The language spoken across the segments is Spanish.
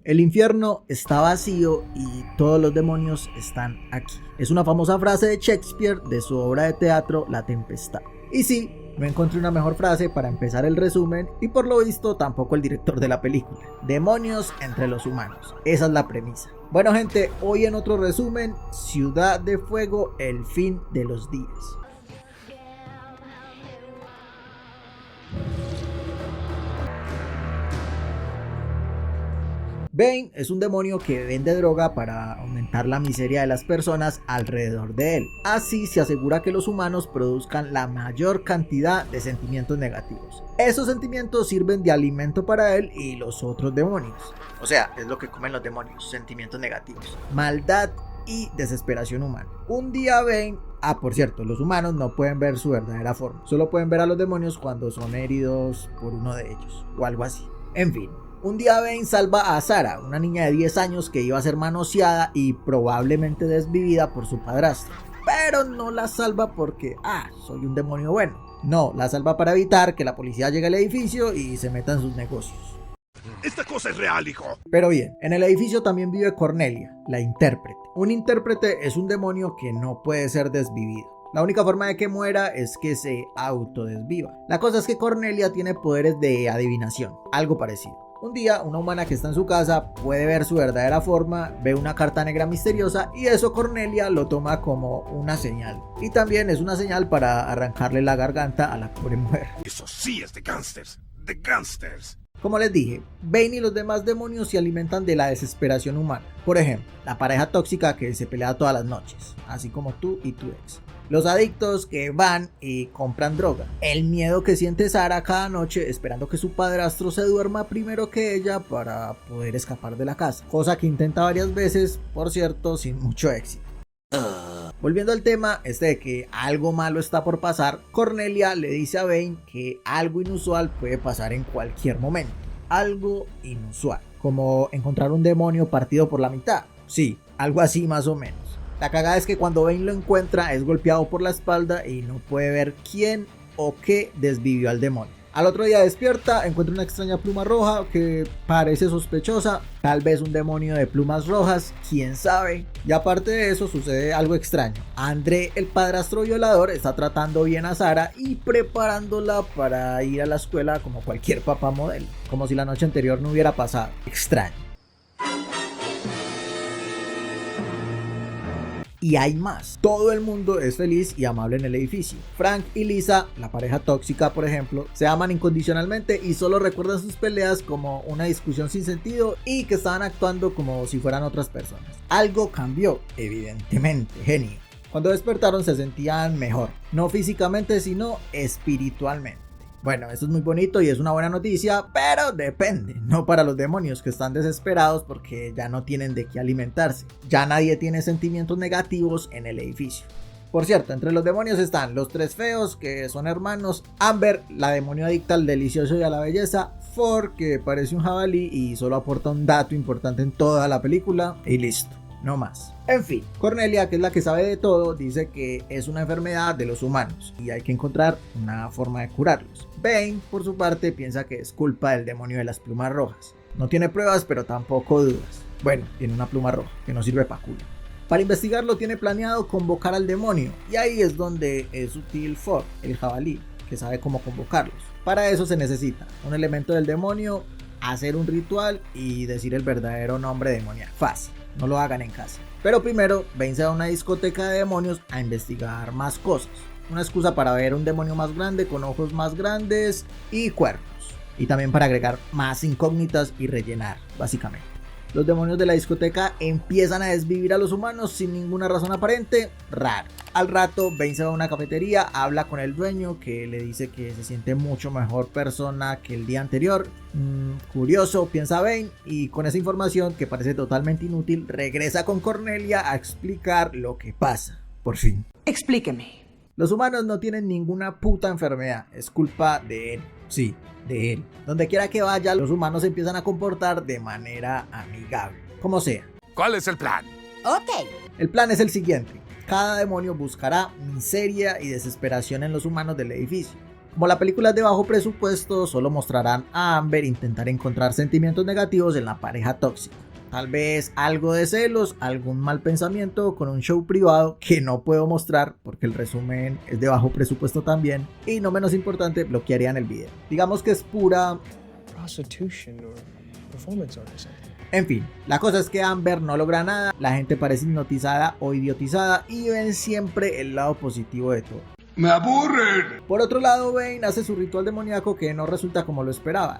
El infierno está vacío y todos los demonios están aquí. Es una famosa frase de Shakespeare de su obra de teatro La Tempestad. Y sí, no encontré una mejor frase para empezar el resumen y por lo visto tampoco el director de la película. Demonios entre los humanos. Esa es la premisa. Bueno gente, hoy en otro resumen, Ciudad de Fuego, el fin de los días. Bane es un demonio que vende droga para aumentar la miseria de las personas alrededor de él. Así se asegura que los humanos produzcan la mayor cantidad de sentimientos negativos. Esos sentimientos sirven de alimento para él y los otros demonios. O sea, es lo que comen los demonios, sentimientos negativos, maldad y desesperación humana. Un día Bane... por cierto, los humanos no pueden ver su verdadera forma. Solo pueden ver a los demonios cuando son heridos por uno de ellos, o algo así. En fin. Un día Bane salva a Sarah, una niña de 10 años que iba a ser manoseada y probablemente desvivida por su padrastro. Pero no la salva porque, soy un demonio bueno. No, la salva para evitar que la policía llegue al edificio y se meta en sus negocios. Esta cosa es real, hijo. Pero bien, en el edificio también vive Cornelia, la intérprete. Un intérprete es un demonio que no puede ser desvivido. La única forma de que muera es que se autodesviva. La cosa es que Cornelia tiene poderes de adivinación, algo parecido. Un día, una humana que está en su casa puede ver su verdadera forma, ve una carta negra misteriosa y eso Cornelia lo toma como una señal. Y también es una señal para arrancarle la garganta a la pobre mujer. Eso sí es de gángsters, de gángsters. Como les dije, Bane y los demás demonios se alimentan de la desesperación humana. Por ejemplo, la pareja tóxica que se pelea todas las noches, así como tú y tu ex. Los adictos que van y compran droga. El miedo que siente Sarah cada noche esperando que su padrastro se duerma primero que ella para poder escapar de la casa. Cosa que intenta varias veces, por cierto, sin mucho éxito. Volviendo al tema de que algo malo está por pasar, Cornelia le dice a Bane que algo inusual puede pasar en cualquier momento. Algo inusual, como encontrar un demonio partido por la mitad. Sí, algo así más o menos. La cagada es que cuando Bane lo encuentra es golpeado por la espalda y no puede ver quién o qué desvivió al demonio. Al otro día despierta, encuentra una extraña pluma roja que parece sospechosa, tal vez un demonio de plumas rojas, quién sabe. Y aparte de eso sucede algo extraño. André, el padrastro violador, está tratando bien a Sarah y preparándola para ir a la escuela como cualquier papá modelo, como si la noche anterior no hubiera pasado. Extraño. Y hay más. Todo el mundo es feliz y amable en el edificio. Frank y Lisa, la pareja tóxica por ejemplo, se aman incondicionalmente y solo recuerdan sus peleas como una discusión sin sentido y que estaban actuando como si fueran otras personas. Algo cambió, evidentemente, genio. Cuando despertaron se sentían mejor, no físicamente sino espiritualmente. Bueno, eso es muy bonito y es una buena noticia, pero depende, no para los demonios que están desesperados porque ya no tienen de qué alimentarse. Ya nadie tiene sentimientos negativos en el edificio. Por cierto, entre los demonios están los tres feos, que son hermanos, Amber, la demonio adicta al delicioso y a la belleza, Ford, que parece un jabalí y solo aporta un dato importante en toda la película, y listo. No más. En fin, Cornelia, que es la que sabe de todo, dice que es una enfermedad de los humanos y hay que encontrar una forma de curarlos. Bane, por su parte, piensa que es culpa del demonio de las plumas rojas. No tiene pruebas, pero tampoco dudas. Bueno, tiene una pluma roja, que no sirve para culo. Para investigarlo tiene planeado convocar al demonio y ahí es donde es útil Ford, el jabalí, que sabe cómo convocarlos. Para eso se necesita un elemento del demonio, hacer un ritual y decir el verdadero nombre demoníaco. Fácil. No lo hagan en casa. Pero primero, Bane se va a una discoteca de demonios a investigar más cosas. Una excusa para ver un demonio más grande con ojos más grandes y cuernos. Y también para agregar más incógnitas y rellenar, básicamente. Los demonios de la discoteca empiezan a desvivir a los humanos sin ninguna razón aparente. Raro. Al rato, Bane se va a una cafetería, habla con el dueño que le dice que se siente mucho mejor persona que el día anterior. Curioso, piensa Bane, y con esa información que parece totalmente inútil, regresa con Cornelia a explicar lo que pasa. Por fin. Explíqueme. Los humanos no tienen ninguna puta enfermedad, es culpa de él. Sí, de él. Donde quiera que vaya, los humanos se empiezan a comportar de manera amigable. Como sea. ¿Cuál es el plan? Ok. El plan es el siguiente. Cada demonio buscará miseria y desesperación en los humanos del edificio. Como la película es de bajo presupuesto, solo mostrarán a Amber intentar encontrar sentimientos negativos en la pareja tóxica. Tal vez algo de celos, algún mal pensamiento con un show privado que no puedo mostrar porque el resumen es de bajo presupuesto también. Y no menos importante, bloquearían el video. Digamos que es pura prostitution or performance art or something. En fin, la cosa es que Amber no logra nada, la gente parece hipnotizada o idiotizada y ven siempre el lado positivo de todo. ¡Me aburren! Por otro lado, Bane hace su ritual demoníaco que no resulta como lo esperaba.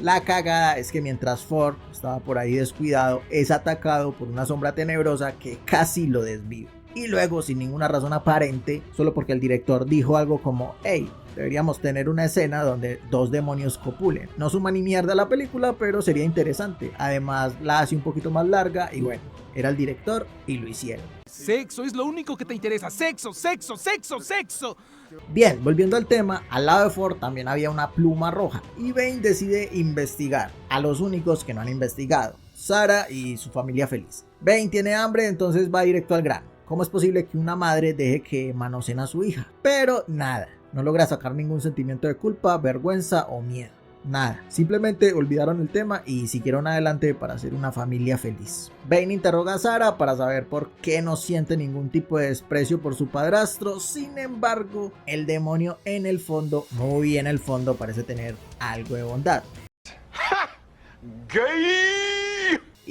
La cagada es que mientras Ford estaba por ahí descuidado, es atacado por una sombra tenebrosa que casi lo desvive. Y luego, sin ninguna razón aparente, solo porque el director dijo algo como hey, deberíamos tener una escena donde dos demonios copulen. No suma ni mierda la película, pero sería interesante. Además, la hace un poquito más larga y bueno, era el director y lo hicieron. Sexo es lo único que te interesa. Sexo, sexo, sexo, sexo. Bien, volviendo al tema, al lado de Ford también había una pluma roja y Bane decide investigar a los únicos que no han investigado, Sarah y su familia feliz. Bane tiene hambre, entonces va directo al grano. ¿Cómo es posible que una madre deje que manoseen a su hija? Pero nada, no logra sacar ningún sentimiento de culpa, vergüenza o miedo. Nada, simplemente olvidaron el tema y siguieron adelante para ser una familia feliz. Bane interroga a Sarah para saber por qué no siente ningún tipo de desprecio por su padrastro. Sin embargo, el demonio en el fondo, muy en el fondo, parece tener algo de bondad. ¡Gay!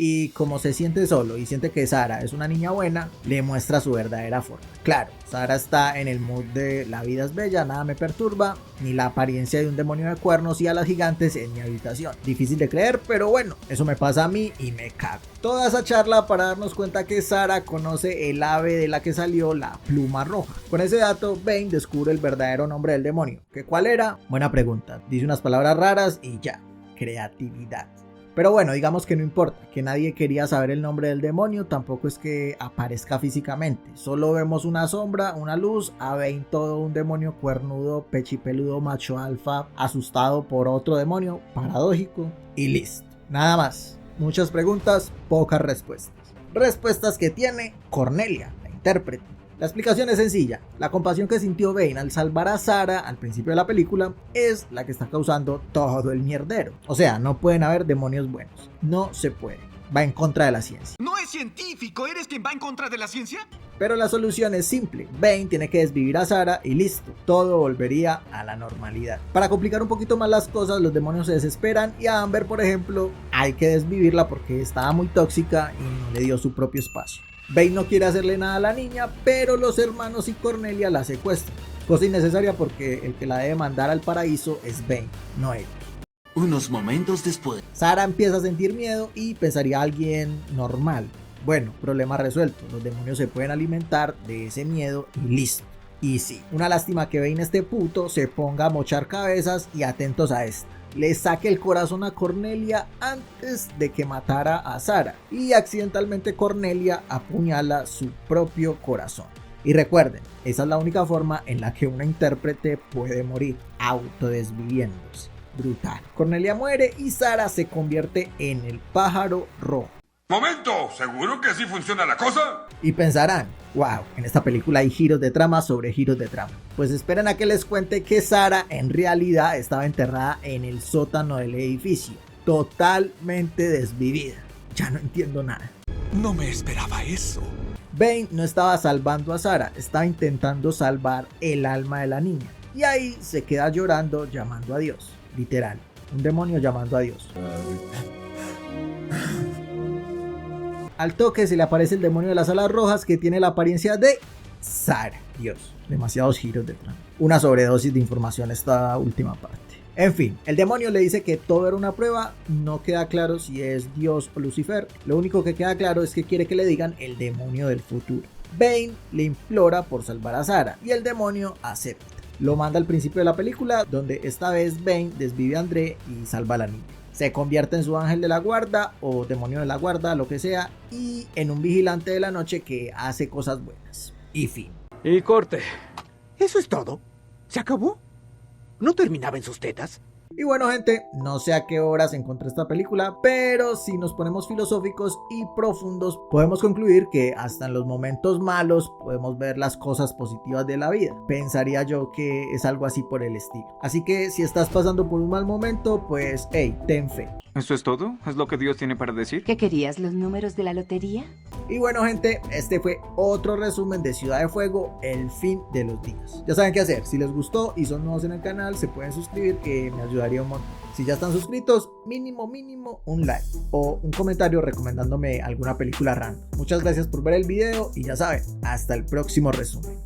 Y como se siente solo y siente que Sarah es una niña buena, le muestra su verdadera forma. Claro, Sarah está en el mood de la vida es bella, nada me perturba, ni la apariencia de un demonio de cuernos y alas gigantes en mi habitación. Difícil de creer, pero bueno, eso me pasa a mí y me cago. Toda esa charla para darnos cuenta que Sarah conoce el ave de la que salió la pluma roja. Con ese dato, Bane descubre el verdadero nombre del demonio. ¿Que cuál era? Buena pregunta. Dice unas palabras raras y ya, creatividad. Pero bueno, digamos que no importa, que nadie quería saber el nombre del demonio, tampoco es que aparezca físicamente. Solo vemos una sombra, una luz, a Bane todo un demonio cuernudo, pechipeludo, macho alfa, asustado por otro demonio, paradójico, y listo. Nada más. Muchas preguntas, pocas respuestas. Respuestas que tiene Cornelia, la intérprete. La explicación es sencilla, la compasión que sintió Bane al salvar a Sarah al principio de la película es la que está causando todo el mierdero. O sea, no pueden haber demonios buenos, no se puede, va en contra de la ciencia. ¿No es científico? ¿Eres quien va en contra de la ciencia? Pero la solución es simple, Bane tiene que desvivir a Sarah y listo, todo volvería a la normalidad. Para complicar un poquito más las cosas, los demonios se desesperan y a Amber, por ejemplo, hay que desvivirla porque estaba muy tóxica y no le dio su propio espacio. Bane no quiere hacerle nada a la niña, pero los hermanos y Cornelia la secuestran. Cosa innecesaria porque el que la debe mandar al paraíso es Bane, no él. Unos momentos después. Sarah empieza a sentir miedo y pensaría a alguien normal. Bueno, problema resuelto. Los demonios se pueden alimentar de ese miedo y listo. Y sí, una lástima que Bane este puto se ponga a mochar cabezas y atentos a esta. Le saque el corazón a Cornelia antes de que matara a Sarah y accidentalmente Cornelia apuñala su propio corazón. Y recuerden, esa es la única forma en la que una intérprete puede morir, autodesviviéndose. Brutal. Cornelia muere y Sarah se convierte en el pájaro rojo. ¡Momento! ¿Seguro que así funciona la cosa? Y pensarán, wow, en esta película hay giros de trama sobre giros de trama. Pues esperen a que les cuente que Sarah en realidad estaba enterrada en el sótano del edificio, totalmente desvivida. Ya no entiendo nada. No me esperaba eso. Bane no estaba salvando a Sarah, estaba intentando salvar el alma de la niña. Y ahí se queda llorando, llamando a Dios. Literal, un demonio llamando a Dios. Al toque se le aparece el demonio de las alas rojas que tiene la apariencia de Sarah. Dios, demasiados giros de trama. Una sobredosis de información esta última parte. En fin, el demonio le dice que todo era una prueba, no queda claro si es Dios o Lucifer. Lo único que queda claro es que quiere que le digan el demonio del futuro. Bane le implora por salvar a Sarah y el demonio acepta. Lo manda al principio de la película, donde esta vez Bane desvive a André y salva a la niña. Se convierte en su ángel de la guarda o demonio de la guarda, lo que sea, y en un vigilante de la noche que hace cosas buenas. Y fin. Y corte. ¿Eso es todo? ¿Se acabó? ¿No terminaba en sus tetas? Y bueno, gente, no sé a qué horas encontré esta película, pero si nos ponemos filosóficos y profundos, podemos concluir que hasta en los momentos malos podemos ver las cosas positivas de la vida. Pensaría yo que es algo así por el estilo. Así que si estás pasando por un mal momento, pues hey, ten fe. ¿Eso es todo? ¿Es lo que Dios tiene para decir? ¿Qué querías, los números de la lotería? Y bueno, gente, este fue otro resumen de Ciudad de Fuego, el fin de los días. Ya saben qué hacer. Si les gustó y son nuevos en el canal, se pueden suscribir, que me ayudaría un montón. Si ya están suscritos, mínimo un like o un comentario recomendándome alguna película random. Muchas gracias por ver el video y ya saben, hasta el próximo resumen.